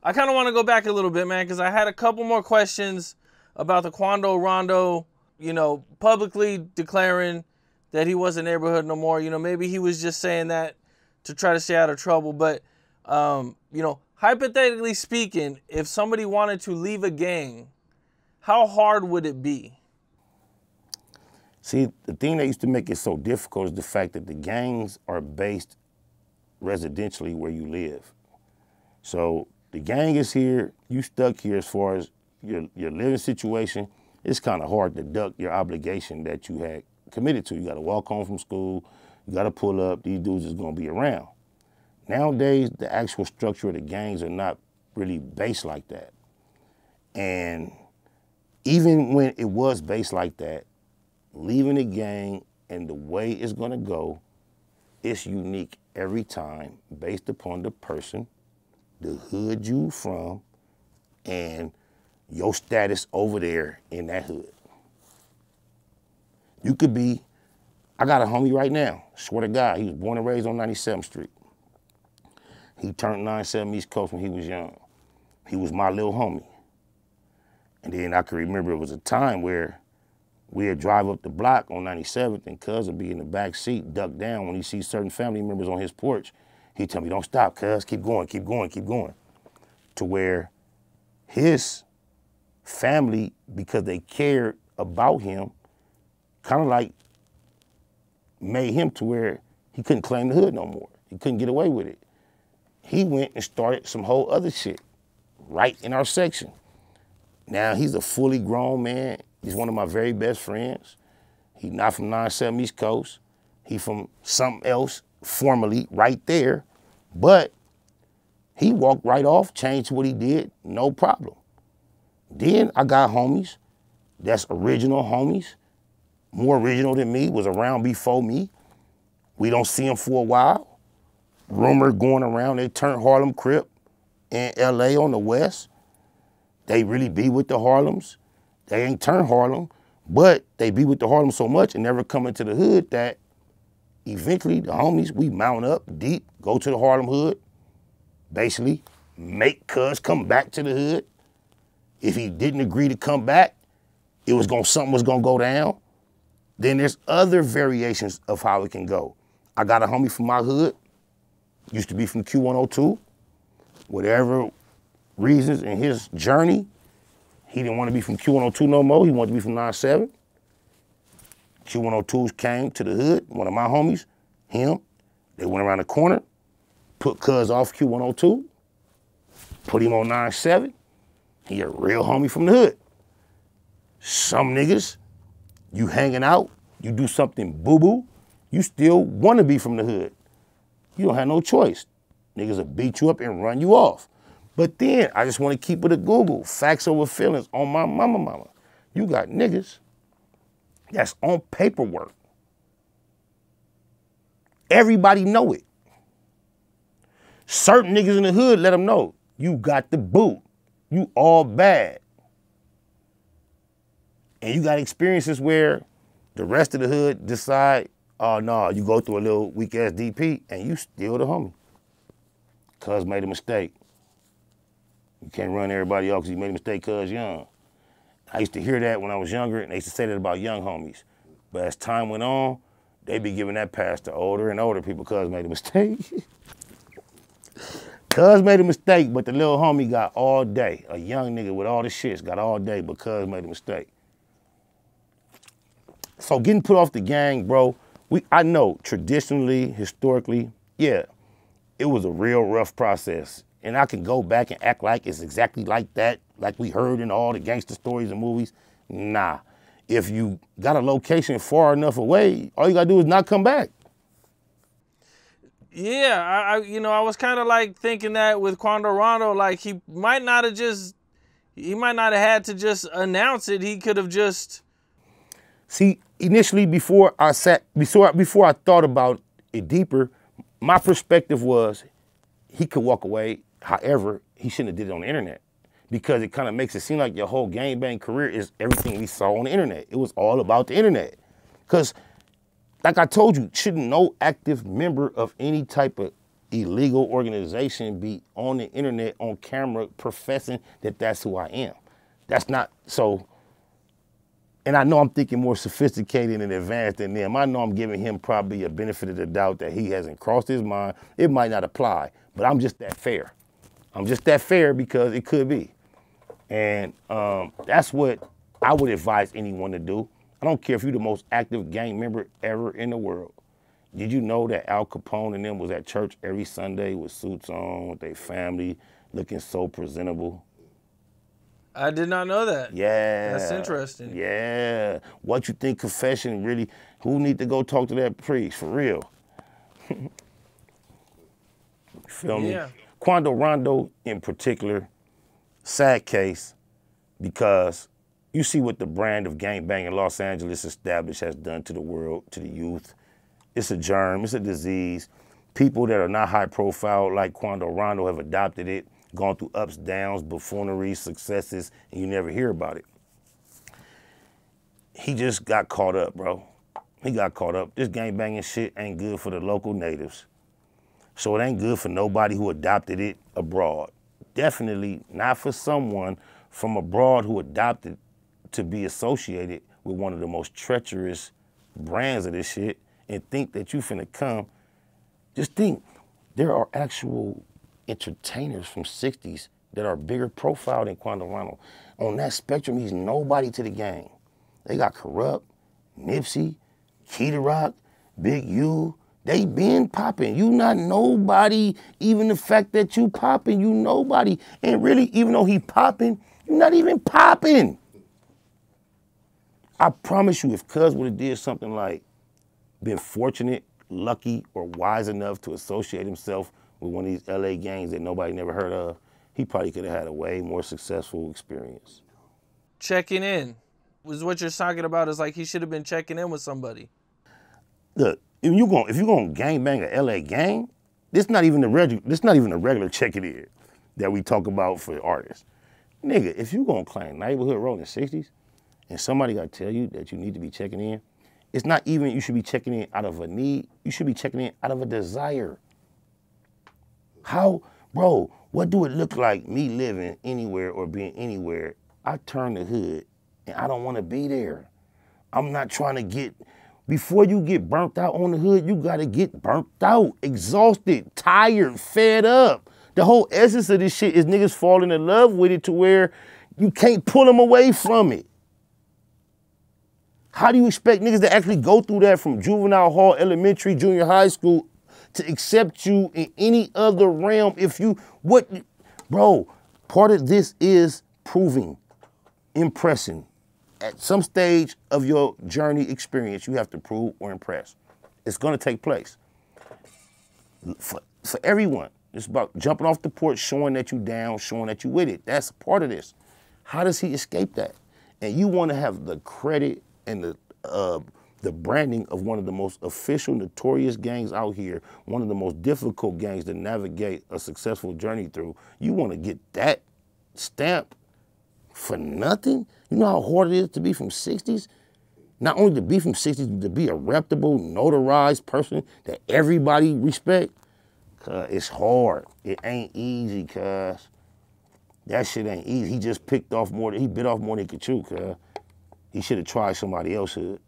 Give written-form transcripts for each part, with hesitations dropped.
I kind of want to go back a little bit, man, because I had a couple more questions about the Quando Rondo, publicly declaring that he wasn't neighborhood no more. Maybe he was just saying that to try to stay out of trouble. But, hypothetically speaking, if somebody wanted to leave a gang, how hard would it be? See, the thing that used to make it so difficult is the fact that the gangs are based residentially where you live. So the gang is here, you stuck here as far as your living situation. It's kind of hard to duck your obligation that you had committed to. You got to walk home from school, you got to pull up, these dudes is going to be around. Nowadays, the actual structure of the gangs are not really based like that. And even when it was based like that, leaving the gang and the way it's going to go, it's unique every time based upon the person, the hood you from, and your status over there in that hood. You could be, I got a homie right now, swear to God, he was born and raised on 97th Street. He turned 97 East Coast when he was young. He was my little homie. And then I can remember it was a time where we'd drive up the block on 97th and cuz would be in the back seat, duck down when he sees certain family members on his porch. He'd tell me, don't stop, cuz, keep going, keep going, keep going. To where his family, because they cared about him, kind of like made him to where he couldn't claim the hood no more. He couldn't get away with it. He went and started some whole other shit right in our section. Now he's a fully grown man. He's one of my very best friends. He's not from 97 East Coast. He from something else, formerly, right there. But he walked right off, changed what he did, no problem. Then I got homies that's original homies, more original than me, was around before me. We don't see them for a while. Rumor going around, they turned Harlem Crip in LA on the West. They really be with the Harlems. They ain't turned Harlem, but they be with the Harlem so much and never come into the hood that eventually the homies, we mount up deep, go to the Harlem hood, basically make cuz come back to the hood. If he didn't agree to come back, something was gonna go down. Then there's other variations of how it can go. I got a homie from my hood, used to be from Q102. Whatever reasons in his journey, he didn't want to be from Q102 no more. He wanted to be from 97. Q102s came to the hood, one of my homies, him. They went around the corner, put cuz off Q102, put him on 97. He a real homie from the hood. Some niggas, you hanging out, you do something boo-boo, you still want to be from the hood. You don't have no choice. Niggas will beat you up and run you off. But then, I just want to keep it a Google, facts over feelings on my mama. You got niggas that's on paperwork. Everybody know it. Certain niggas in the hood let them know, you got the boot. You all bad. And you got experiences where the rest of the hood decide, oh no, you go through a little weak ass DP and you still the homie. Cuz made a mistake. You can't run everybody off because you made a mistake cuz young. I used to hear that when I was younger, and they used to say that about young homies. But as time went on, they be giving that pass to older and older people cuz made a mistake. Cuz made a mistake, but the little homie got all day. A young nigga with all the shits got all day, but cuz made a mistake. So getting put off the gang, bro, I know traditionally, historically, yeah, it was a real rough process. And I can go back and act like it's exactly like that, like we heard in all the gangster stories and movies. Nah. If you got a location far enough away, all you gotta do is not come back. Yeah, I was kind of like thinking that with Quando Rondo, like he might not have had to just announce it. He could have just. See, initially before I thought about it deeper, my perspective was he could walk away. However, he shouldn't have did it on the internet because it kind of makes it seem like your whole gangbang career is everything we saw on the internet. It was all about the internet. Because, like I told you, shouldn't no active member of any type of illegal organization be on the internet, on camera, professing that that's who I am. That's not, so, and I know I'm thinking more sophisticated and advanced than them. I know I'm giving him probably a benefit of the doubt that he hasn't crossed his mind. It might not apply, but I'm just that fair. I'm just that fair because it could be. And that's what I would advise anyone to do. I don't care if you're the most active gang member ever in the world. Did you know that Al Capone and them was at church every Sunday with suits on, with their family, looking so presentable? I did not know that. Yeah. That's interesting. Yeah. What you think confession really, who need to go talk to that priest, for real? You feel me? Yeah. Quando Rondo in particular, sad case, because you see what the brand of gangbang in Los Angeles established has done to the world, to the youth. It's a germ, it's a disease. People that are not high profile like Quando Rondo have adopted it, gone through ups, downs, buffoonery, successes, and you never hear about it. He just got caught up, bro. He got caught up. This gangbanging shit ain't good for the local natives. So it ain't good for nobody who adopted it abroad. Definitely not for someone from abroad who adopted to be associated with one of the most treacherous brands of this shit and think that you finna come. Just think, there are actual entertainers from 60s that are bigger profile than Quando Rondo. On that spectrum, he's nobody to the game. They got Corrupt, Nipsey, Key to Rock, Big U. They been popping. You not nobody. Even the fact that you popping, you nobody. And really, even though he popping, you not even popping. I promise you, if Cuz would have did something like been fortunate, lucky, or wise enough to associate himself with one of these LA gangs that nobody never heard of, he probably could have had a way more successful experience. Checking in was what you're talking about. Is like he should have been checking in with somebody. Look, if you're gonna gangbang a LA gang, this not even a regular checking in that we talk about for artists. Nigga, if you gonna claim neighborhood Rollin 60s and somebody gotta tell you that you need to be checking in, it's not even you should be checking in out of a need, you should be checking in out of a desire. How, bro, what do it look like me living anywhere or being anywhere? I turn the hood and I don't wanna be there. I'm not trying to get, before you get burnt out on the hood, you gotta get burnt out, exhausted, tired, fed up. The whole essence of this shit is niggas falling in love with it to where you can't pull them away from it. How do you expect niggas to actually go through that from juvenile hall, elementary, junior high school to accept you in any other realm if you, bro, part of this is proving, impressing. At some stage of your journey experience, you have to prove or impress. It's gonna take place. For everyone, it's about jumping off the porch, showing that you down, showing that you with it. That's part of this. How does he escape that? And you wanna have the credit and the branding of one of the most official, notorious gangs out here, one of the most difficult gangs to navigate a successful journey through. You wanna get that stamp for nothing? You know how hard it is to be from 60s? Not only to be from 60s, but to be a reputable, notarized person that everybody respect. Cuz it's hard. It ain't easy, cuz. That shit ain't easy. He just bit off more than he could chew, cuz. He should have tried somebody else's hood.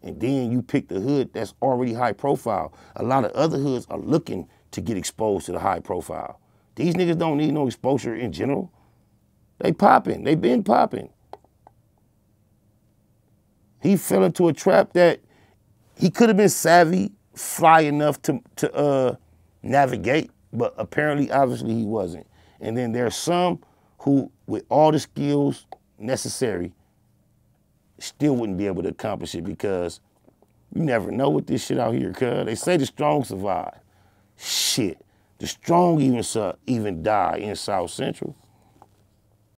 And then you pick the hood that's already high profile. A lot of other hoods are looking to get exposed to the high profile. These niggas don't need no exposure in general. They popping, they been popping. He fell into a trap that he could have been savvy, fly enough to navigate, but apparently, obviously he wasn't. And then there's some who, with all the skills necessary, still wouldn't be able to accomplish it because you never know with this shit out here, cuz. They say the strong survive. Shit, the strong even die in South Central.